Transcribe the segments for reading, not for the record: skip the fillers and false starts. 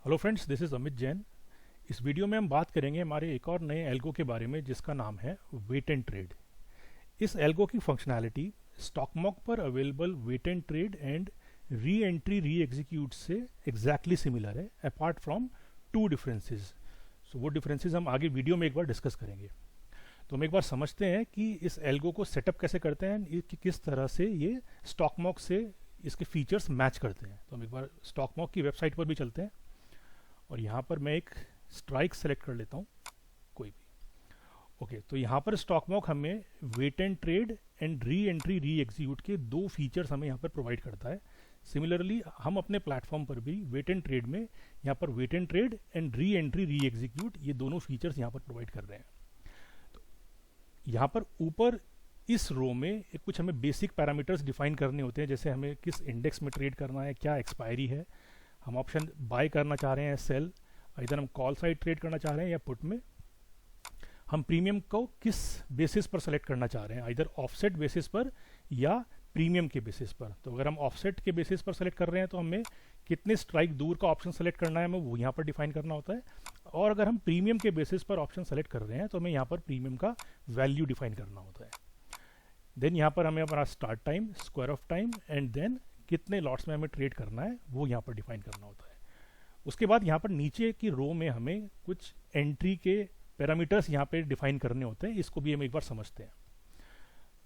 Hello friends, this is Amit Jain. इस video में हम बात करेंगे हमारे एक और नए एल्गो के बारे में जिसका नाम है वेट एंड ट्रेड। इस एल्गो की फंक्शनैलिटी स्टॉकमॉक पर available wait and trade and re entry re execute से एग्जैक्टली सिमिलर है, apart from two differences. So वो डिफरेंसेस हम आगे वीडियो में एक बार डिस्कस करेंगे। तो हम एक बार समझते हैं कि इस एल्गो को सेटअप कैसे करते हैं, कि किस तरह से ये स्टॉकमॉक से इसके फीचर्स मैच करते हैं। तो हम एक बार स्टॉकमॉक की वेबसाइट पर भी चलते हैं और यहाँ पर मैं एक स्ट्राइक सेलेक्ट कर लेता हूँ, कोई भी। ओके, तो यहाँ पर स्टॉकमॉक हमें wait and trade and re entry re execute के दो फीचर्स हमें यहाँ पर प्रोवाइड करता है। सिमिलरली हम अपने प्लेटफॉर्म पर भी वेट एंड ट्रेड में यहाँ पर wait and trade and re entry re execute ये दोनों फीचर्स यहाँ पर प्रोवाइड कर रहे हैं। तो यहाँ पर ऊपर इस रो में कुछ हमें बेसिक पैरामीटर्स डिफाइन करने होते हैं, जैसे हमें किस इंडेक्स में ट्रेड करना है, क्या एक्सपायरी है, हम ऑप्शन बाय करना चाह रहे हैं, सेल, इधर हम कॉल साइड ट्रेड करना चाह रहे हैं या पुट में, हम प्रीमियम को किस बेसिस पर सेलेक्ट करना चाह रहे हैं, इधर ऑफसेट बेसिस पर या प्रीमियम के बेसिस पर। तो अगर हम ऑफसेट के बेसिस पर सेलेक्ट कर रहे हैं तो हमें कितने स्ट्राइक दूर का ऑप्शन सेलेक्ट करना है, हमें वो यहाँ पर डिफाइन करना होता है। और अगर हम प्रीमियम के बेसिस पर ऑप्शन सेलेक्ट कर रहे हैं तो हमें यहाँ पर प्रीमियम का वैल्यू डिफाइन करना होता है। देन यहाँ पर हमें अपना start time, square off time and then कितने लॉट्स में हमें ट्रेड करना है वो यहाँ पर डिफाइन करना होता है। उसके बाद यहाँ पर नीचे की रो में हमें कुछ एंट्री के पैरामीटर्स यहाँ पे डिफाइन करने होते हैं, इसको भी हम एक बार समझते हैं।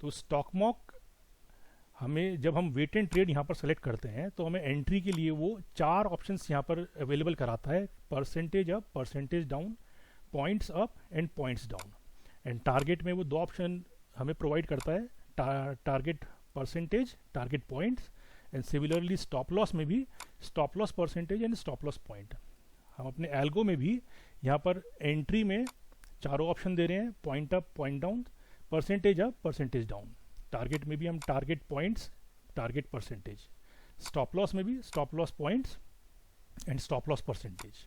तो स्टॉकमॉक हमें जब हम वेट एंड ट्रेड यहाँ पर सेलेक्ट करते हैं तो हमें एंट्री के लिए वो चार ऑप्शंस यहाँ पर अवेलेबल कराता है: percentage up, percentage down, points up and points down. And target में वो दो ऑप्शन हमें प्रोवाइड करता है, target percentage, target points. And similarly stop loss में भी stop loss percentage and stop loss point. हम अपने एल्गो में भी यहाँ पर एंट्री में चारों ऑप्शन दे रहे हैं: point up, point down, percentage up, percentage down. Target में भी हम target points, target percentage. Stop loss में भी stop loss points and stop loss percentage.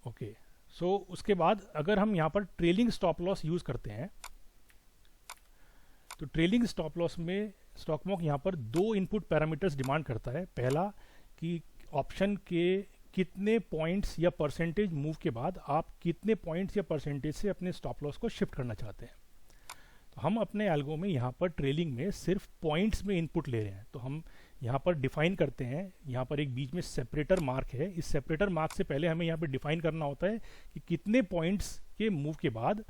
Okay, so उसके बाद अगर हम यहाँ पर ट्रेलिंग स्टॉप लॉस यूज करते हैं तो ट्रेलिंग स्टॉप लॉस में स्टॉकमॉक यहाँ पर दो इनपुट पैरामीटर्स डिमांड करता है। पहला कि ऑप्शन के कितने पॉइंट्स या परसेंटेज मूव के बाद आप कितने पॉइंट्स या परसेंटेज से अपने स्टॉप लॉस को शिफ्ट करना चाहते हैं। तो हम अपने एल्गो में यहाँ पर ट्रेलिंग में सिर्फ पॉइंट्स में इनपुट ले रहे हैं। तो हम यहाँ पर डिफाइन करते हैं, यहाँ पर एक बीच में सेपरेटर मार्क है। इस सेपरेटर मार्क से पहले हमें यहाँ पर डिफाइन करना होता है कि कितने पॉइंट्स के मूव के बाद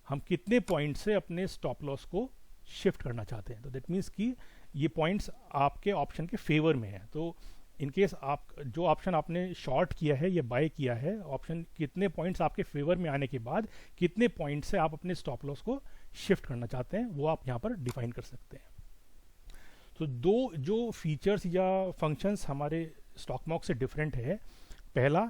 हम कितने पॉइंट से अपने स्टॉप लॉस को शिफ्ट करना चाहते हैं। तो दैट मीन्स कि ये पॉइंट्स आपके ऑप्शन के फेवर में है। तो इन केस आप जो ऑप्शन आपने शॉर्ट किया है या बाय किया है, ऑप्शन कितने पॉइंट्स आपके फेवर में आने के बाद कितने पॉइंट से आप अपने स्टॉप लॉस को शिफ्ट करना चाहते हैं वो आप यहाँ पर डिफाइन कर सकते हैं। तो दो जो फीचर्स या फंक्शंस हमारे स्टॉकमॉक से डिफरेंट है, पहला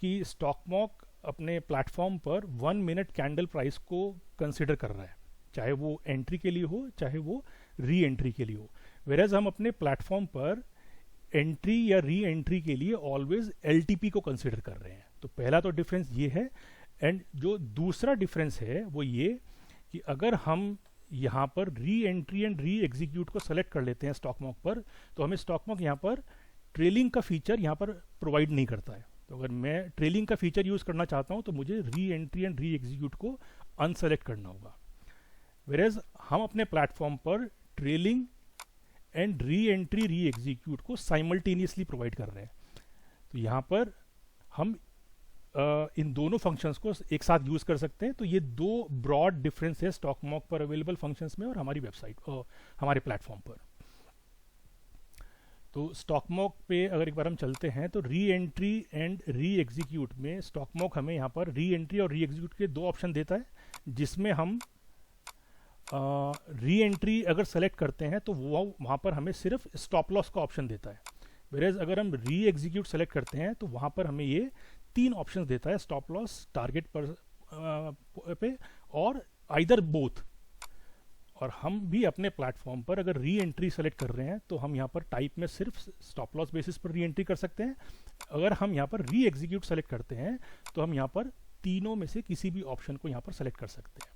कि स्टॉकमॉक अपने प्लेटफॉर्म पर 1 मिनट कैंडल प्राइस को कंसिडर कर रहा है, चाहे वो एंट्री के लिए हो चाहे वो री एंट्री के लिए हो। वेरेज हम अपने प्लेटफॉर्म पर एंट्री या री एंट्री के लिए ऑलवेज एलटीपी को कंसिडर कर रहे हैं। तो पहला तो डिफरेंस ये है। एंड जो दूसरा डिफरेंस है वो ये कि अगर हम यहाँ पर re entry and re execute को सेलेक्ट कर लेते हैं स्टॉकमॉक पर, तो हमें स्टॉकमॉक यहाँ पर ट्रेलिंग का फीचर यहाँ पर प्रोवाइड नहीं करता है। तो अगर मैं ट्रेलिंग का फीचर यूज करना चाहता हूँ तो मुझे re entry and re execute को अनसेलेक्ट करना होगा। वेरेज हम अपने प्लेटफॉर्म पर trailing and re entry re execute को साइमल्टेनियसली प्रोवाइड कर रहे हैं। तो यहाँ पर हम इन दोनों फंक्शंस को एक साथ यूज कर सकते हैं। तो ये दो ब्रॉड डिफरेंस है स्टॉकमॉक पर अवेलेबल फंक्शंस में और हमारी वेबसाइट हमारे प्लेटफॉर्म पर। तो स्टॉकमॉक पे अगर एक बार हम चलते हैं तो re entry and re execute में स्टॉकमॉक हमें यहाँ पर री एंट्री और री एग्जीक्यूट के दो ऑप्शन देता है, जिसमें हम री एंट्री अगर सेलेक्ट करते हैं तो वो वहाँ पर हमें सिर्फ स्टॉप लॉस का ऑप्शन देता है। वेरेज अगर हम री एग्जीक्यूट सेलेक्ट करते हैं तो वहाँ पर हमें ये तीन ऑप्शन देता है: स्टॉप लॉस, टारगेट पर पे और आइदर बोथ। और हम भी अपने प्लेटफॉर्म पर अगर री एंट्री सेलेक्ट कर रहे हैं तो हम यहाँ पर टाइप में सिर्फ स्टॉप लॉस बेसिस पर री एंट्री कर सकते हैं। अगर हम यहाँ पर री एग्जीक्यूट सेलेक्ट करते हैं तो हम यहाँ पर तीनों में से किसी भी ऑप्शन को यहाँ पर सेलेक्ट कर सकते हैं।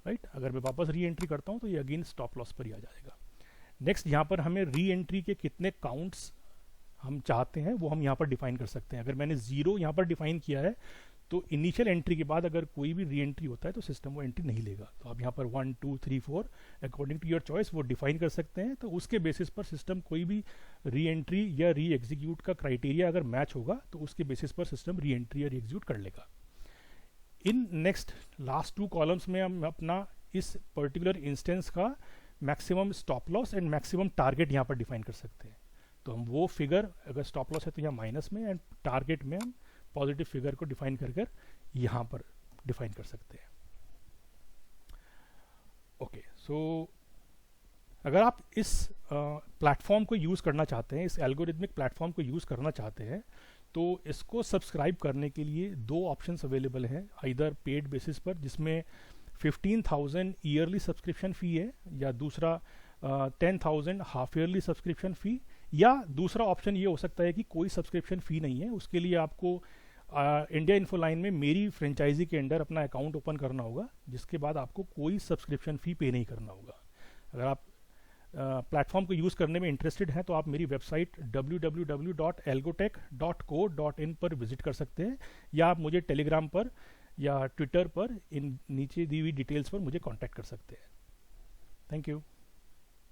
राइट, अगर मैं वापस री एंट्री करता हूँ तो ये अगेन स्टॉप लॉस पर ही आ जाएगा। नेक्स्ट यहाँ पर हमें री एंट्री के कितने काउंट्स हम चाहते हैं वो हम यहाँ पर डिफाइन कर सकते हैं। अगर मैंने 0 यहाँ पर डिफाइन किया है तो इनिशियल एंट्री के बाद अगर कोई भी री एंट्री होता है तो सिस्टम वो एंट्री नहीं लेगा। तो आप यहाँ पर 1 2 3 4 अकॉर्डिंग टू योर चॉइस वो डिफाइन कर सकते हैं। तो उसके बेसिस पर सिस्टम कोई भी री एंट्री या री एग्जीक्यूट का क्राइटेरिया अगर मैच होगा तो उसके बेसिस पर सिस्टम री एंट्री या री एग्जीक्यूट कर लेगा। इन नेक्स्ट लास्ट 2 कॉलम्स में हम अपना इस पर्टिकुलर इंस्टेंस का maximum stop loss and maximum target यहाँ पर डिफाइन कर सकते हैं। तो हम वो फिगर, अगर स्टॉप लॉस है तो यहाँ माइनस में, एंड टारगेट में हम पॉजिटिव फिगर को डिफाइन कर कर यहाँ पर डिफाइन कर सकते हैं। ओके, सो अगर आप इस प्लेटफॉर्म को यूज़ करना चाहते हैं, इस एल्गोरिथमिक प्लेटफॉर्म को यूज़ करना चाहते हैं, तो इसको सब्सक्राइब करने के लिए 2 ऑप्शंस अवेलेबल हैं। आइदर पेड बेसिस पर जिसमें 15,000 ईयरली सब्सक्रिप्शन फ़ी है, या दूसरा 10,000 हाफ ईयरली सब्सक्रिप्शन फ़ी, या दूसरा ऑप्शन ये हो सकता है कि कोई सब्सक्रिप्शन फ़ी नहीं है। उसके लिए आपको इंडिया इन्फोलाइन में मेरी फ्रेंचाइजी के अंडर अपना अकाउंट ओपन करना होगा, जिसके बाद आपको कोई सब्सक्रिप्शन फ़ी पे नहीं करना होगा। अगर आप प्लेटफॉर्म को यूज़ करने में इंटरेस्टेड हैं तो आप मेरी वेबसाइट www.algotech.co.in पर विजिट कर सकते हैं, या आप मुझे टेलीग्राम पर या ट्विटर पर इन नीचे दी हुई डिटेल्स पर मुझे कांटेक्ट कर सकते हैं। Thank you.